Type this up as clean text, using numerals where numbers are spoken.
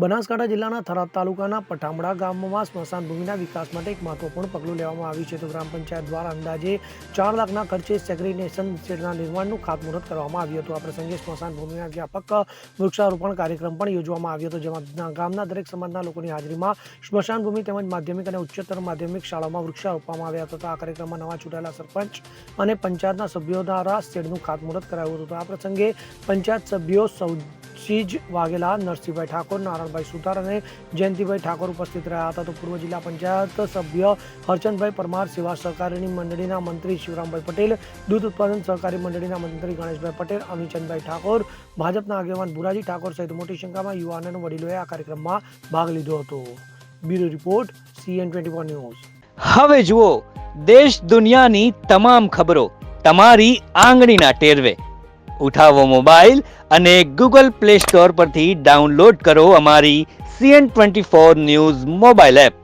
બનાસકાંઠા જિલ્લાના થરાદ તાલુકાના પઠામડા ગામમાં સ્મશાન ભૂમિના વિકાસ માટે એક મહત્વપૂર્ણ પગલું લેવામાં આવ્યું છે. તો ગ્રામ પંચાયત દ્વારા અંદાજે 4 લાખના ખર્ચે સેગ્રીગેશન શેડના નિર્માણનું ખાતમુહૂર્ત કરવામાં આવ્યું હતું. આ પ્રસંગે સ્મશાન ભૂમિના વ્યાપક વૃક્ષારોપણ કાર્યક્રમ પણ યોજવામાં આવ્યો હતો, જેમાં ગામના દરેક સમાજના લોકોની હાજરીમાં સ્મશાન ભૂમિ તેમજ માધ્યમિક અને ઉચ્ચતર માધ્યમિક શાળાઓમાં વૃક્ષ રોપવામાં આવ્યા હતા. આ કાર્યક્રમમાં નવા ચૂંટાયેલા સરપંચ અને પંચાયતના સભ્યો દ્વારા શેડનું ખાતમુહૂર્ત કરાયું હતું. આ પ્રસંગે પંચાયત સભ્યો સૌજીજ વાઘેલા, નરસિંહભાઈ ઠાકોર, નારાયણભાઈ સુતાર અને જયંતિભાઈ ઠાકોર ઉપસ્થિત રહ્યા હતા. તો પૂર્વ જિલ્લા પંચાયત સભ્ય હરચંદભાઈ પરમાર, સેવા સહકારી મંડળીના મંત્રી શિવરામભાઈ પટેલ, દૂધ ઉત્પાદન સહકારી મંડળીના મંત્રી ગણેશભાઈ પટેલ, અમીચંદભાઈ ઠાકોર, ભાજપના આગેવાન ભુરાજી ઠાકોર સહિત મોટી સંખ્યામાં યુવાનો અને વડીલોએ આ કાર્યક્રમમાં ભાગ લીધો હતો. Bureau report, CN24 news. હવે જુઓ દેશ દુનિયાની તમામ ખબરો તમારી આંગળીના ટેરવે. ઉઠાવો મોબાઈલ અને Google Play Store પરથી ડાઉનલોડ કરો અમારી CN24 ન્યૂઝ મોબાઈલ એપ.